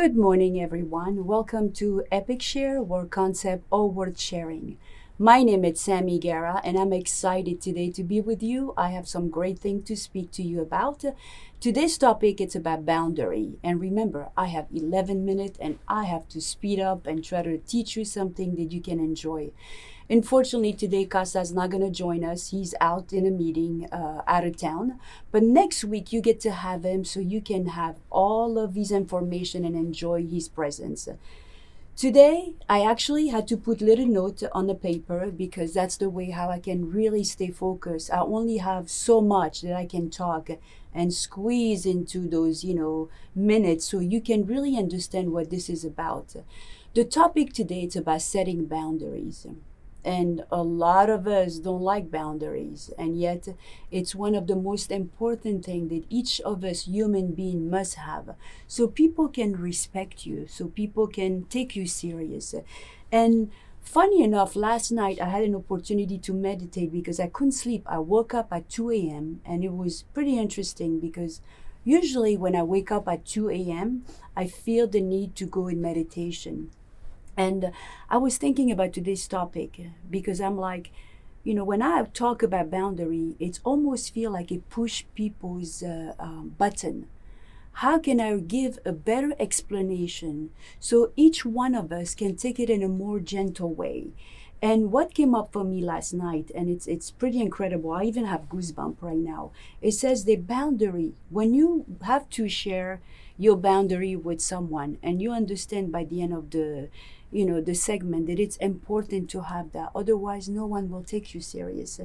Good morning, everyone. Welcome to Epic Share, where concept all worth sharing. My name is Sammy Guerra, and I'm excited today to be with you. I have some great things to speak to you about. Today's topic is about boundary. And remember, I have 11 minutes and I have to speed up and try to teach you something that you can enjoy. Unfortunately, today Casa's not going to join us. He's out in a meeting out of town. But next week, you get to have him so you can have all of his information and enjoy his presence. Today, I actually had to put little note on the paper because that's the way how I can really stay focused. I only have so much that I can talk and squeeze into those, minutes so you can really understand what this is about. The topic today is about setting boundaries. And a lot of us don't like boundaries, and yet it's one of the most important things that each of us human being must have, so people can respect you, so people can take you serious. And funny enough, last night I had an opportunity to meditate because I couldn't sleep. I woke up at 2 a.m. and it was pretty interesting because usually when I wake up at 2 a.m. I feel the need to go in meditation. And I was thinking about today's topic because I'm like, when I talk about boundary, it's almost feel like it push people's button. How can I give a better explanation so each one of us can take it in a more gentle way? And what came up for me last night, and it's pretty incredible. I even have goosebump right now. It says the boundary. When you have to share your boundary with someone, and you understand by the end of the segment that it's important to have that. Otherwise, no one will take you serious.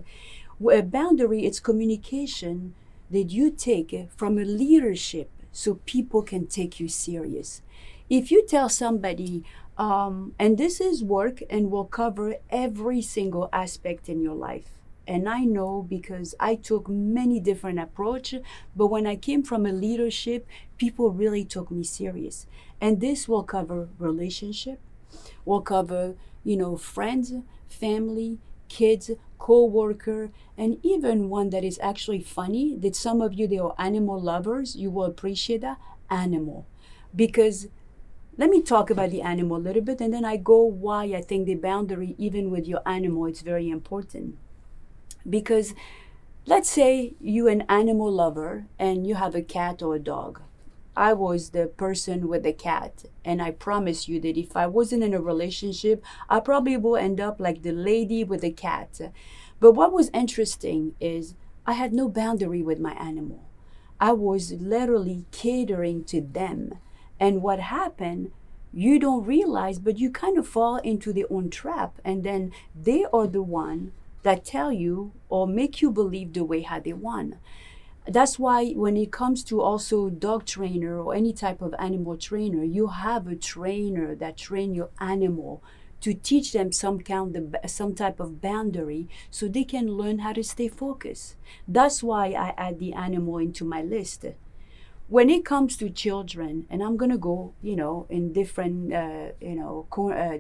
A boundary, it's communication that you take from a leadership so people can take you serious. If you tell somebody, and this is work and will cover every single aspect in your life. And I know because I took many different approach, but when I came from a leadership, people really took me serious. And this will cover relationship, will cover, friends, family, kids, co-worker, and even one that is actually funny, that some of you, they are animal lovers, you will appreciate that, animal. Because let me talk about the animal a little bit, and then I go why I think the boundary, even with your animal, it's very important. Because let's say you an animal lover and you have a cat or a dog. I was the person with the cat, and I promise you that if I wasn't in a relationship, I probably will end up like the lady with the cat. But what was interesting is I had no boundary with my animal. I was literally catering to them. And what happened, you don't realize, but you kind of fall into their own trap, and then they are the one that tell you or make you believe the way how they want. That's why when it comes to also dog trainer or any type of animal trainer, you have a trainer that train your animal to teach them some type of boundary so they can learn how to stay focused. That's why I add the animal into my list. When it comes to children, and I'm gonna go, in different,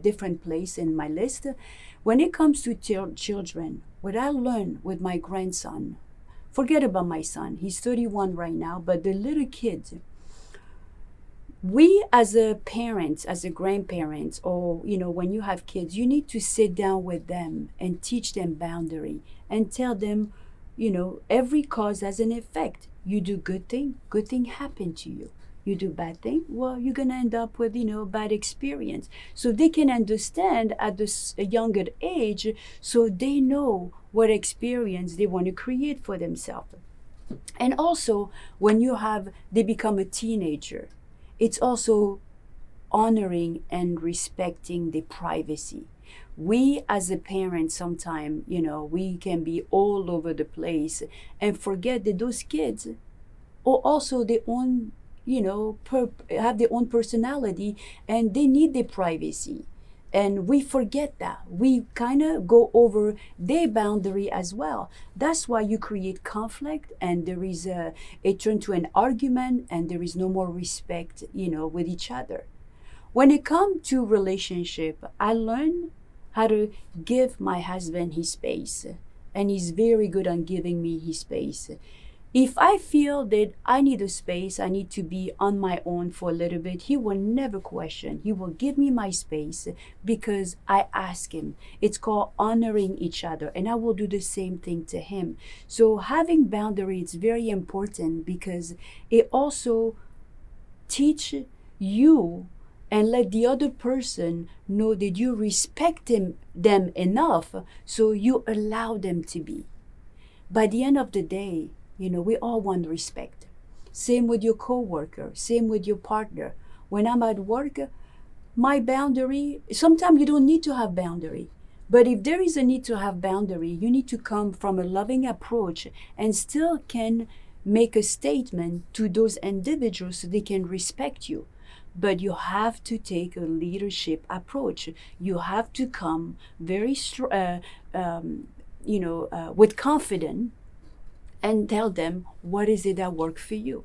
different place in my list. When it comes to children, what I learned with my grandson, forget about my son, he's 31 right now, but the little kids, we as a parent, as a grandparent, or when you have kids, you need to sit down with them and teach them boundary and tell them, every cause has an effect. You do good thing happen to you. You do bad thing, well, you're gonna end up with bad experience. So they can understand at a younger age, so they know what experience they want to create for themselves. And also, when they become a teenager, it's also honoring and respecting the privacy. We as a parent sometimes, we can be all over the place and forget that those kids are also their own, have their own personality, and they need their privacy. And we forget that. We kind of go over their boundary as well. That's why you create conflict, and there is it turn to an argument, and there is no more respect, with each other. When it comes to relationship, I learned how to give my husband his space, and he's very good on giving me his space. If I feel that I need a space, I need to be on my own for a little bit, he will never question. He will give me my space because I ask him. It's called honoring each other, and I will do the same thing to him. So having boundaries is very important because it also teach you and let the other person know that you respect them enough so you allow them to be. By the end of the day, we all want respect. Same with your coworker, same with your partner. When I'm at work, my boundary, sometimes you don't need to have boundary. But if there is a need to have boundary, you need to come from a loving approach and still can make a statement to those individuals so they can respect you. But you have to take a leadership approach. You have to come very with confidence and tell them what is it that worked for you.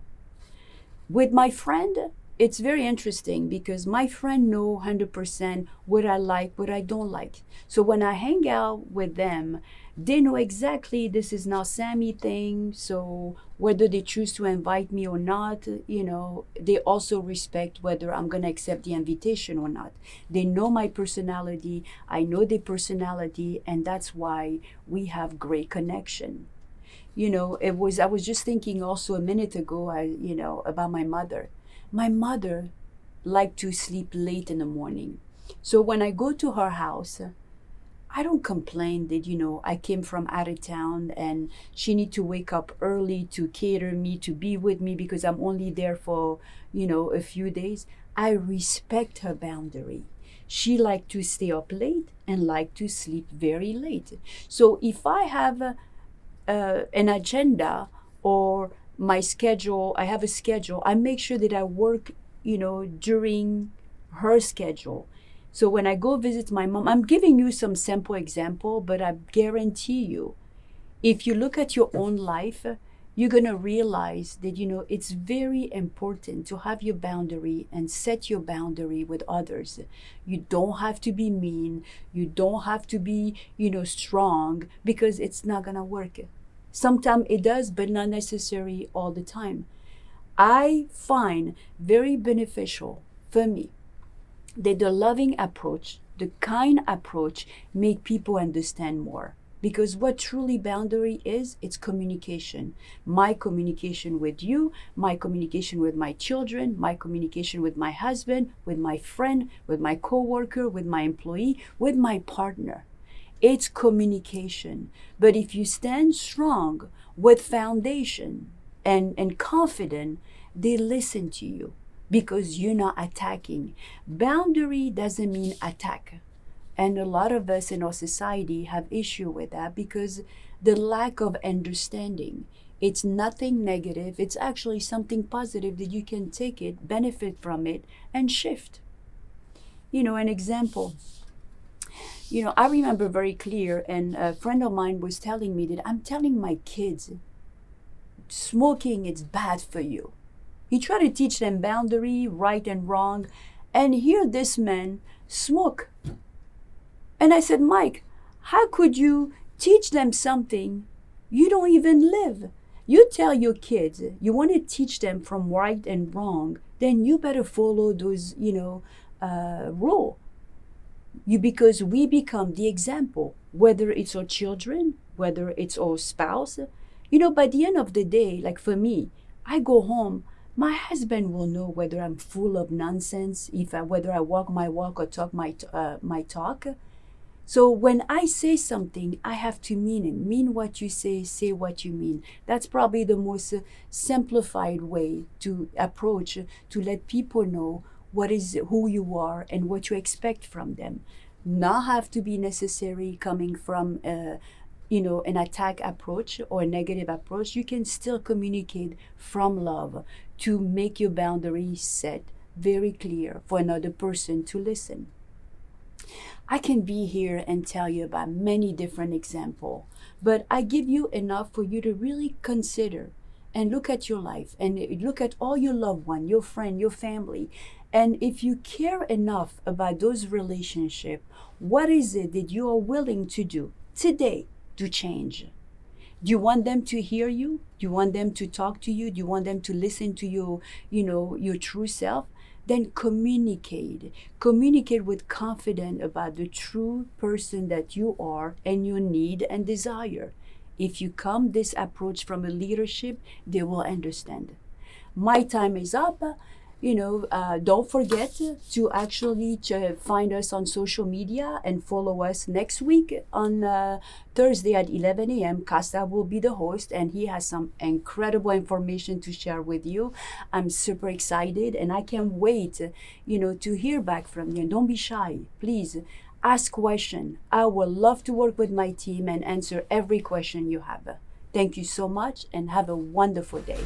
With my friend, it's very interesting because my friend know 100% what I like, what I don't like. So when I hang out with them, they know exactly this is not Sammy thing. So whether they choose to invite me or not, they also respect whether I'm going to accept the invitation or not. They know my personality. I know their personality. And that's why we have great connection. I was just thinking also a minute ago, about my mother. My mother liked to sleep late in the morning. So when I go to her house, I don't complain that, I came from out of town and she need to wake up early to cater me, to be with me because I'm only there for, a few days. I respect her boundary. She like to stay up late and like to sleep very late. So if I have an agenda or my schedule, I have a schedule, I make sure that I work, during her schedule. So when I go visit my mom, I'm giving you some sample example, but I guarantee you, if you look at your own life, you're going to realize that, it's very important to have your boundary and set your boundary with others. You don't have to be mean. You don't have to be, strong because it's not going to work. Sometimes it does, but not necessary all the time. I find very beneficial for me that the loving approach, the kind approach, make people understand more. Because what truly boundary is, it's communication. My communication with you, my communication with my children, my communication with my husband, with my friend, with my coworker, with my employee, with my partner. It's communication. But if you stand strong with foundation and confident, they listen to you because you're not attacking. Boundary doesn't mean attack. And a lot of us in our society have issue with that because the lack of understanding. It's nothing negative. It's actually something positive that you can take it, benefit from it, and shift. An example. I remember very clear, and a friend of mine was telling me that I'm telling my kids, smoking is bad for you. He tried to teach them boundary, right and wrong, and here this man smoke. And I said, Mike, how could you teach them something you don't even live? You tell your kids you want to teach them from right and wrong, then you better follow those, rule. Because we become the example, whether it's our children, whether it's our spouse. By the end of the day, like for me, I go home, my husband will know whether I'm full of nonsense, whether I walk my walk or talk my talk. So when I say something, I have to mean it. Mean what you say what you mean. That's probably the most simplified way to approach, to let people know who you are and what you expect from them. Not have to be necessary coming from an attack approach or a negative approach. You can still communicate from love to make your boundaries set very clear for another person to listen. I can be here and tell you about many different examples, but I give you enough for you to really consider and look at your life and look at all your loved one, your friend, your family. And if you care enough about those relationships, what is it that you are willing to do today to change? Do you want them to hear you? Do you want them to talk to you? Do you want them to listen to you, your true self? Then communicate. Communicate with confidence about the true person that you are and your need and desire. If you come this approach from a leadership, they will understand. My time is up. Don't forget to actually find us on social media and follow us next week on Thursday at 11 a.m. Costa will be the host, and he has some incredible information to share with you. I'm super excited, and I can't wait, to hear back from you. And don't be shy, please. Ask question. I would love to work with my team and answer every question you have. Thank you so much and have a wonderful day.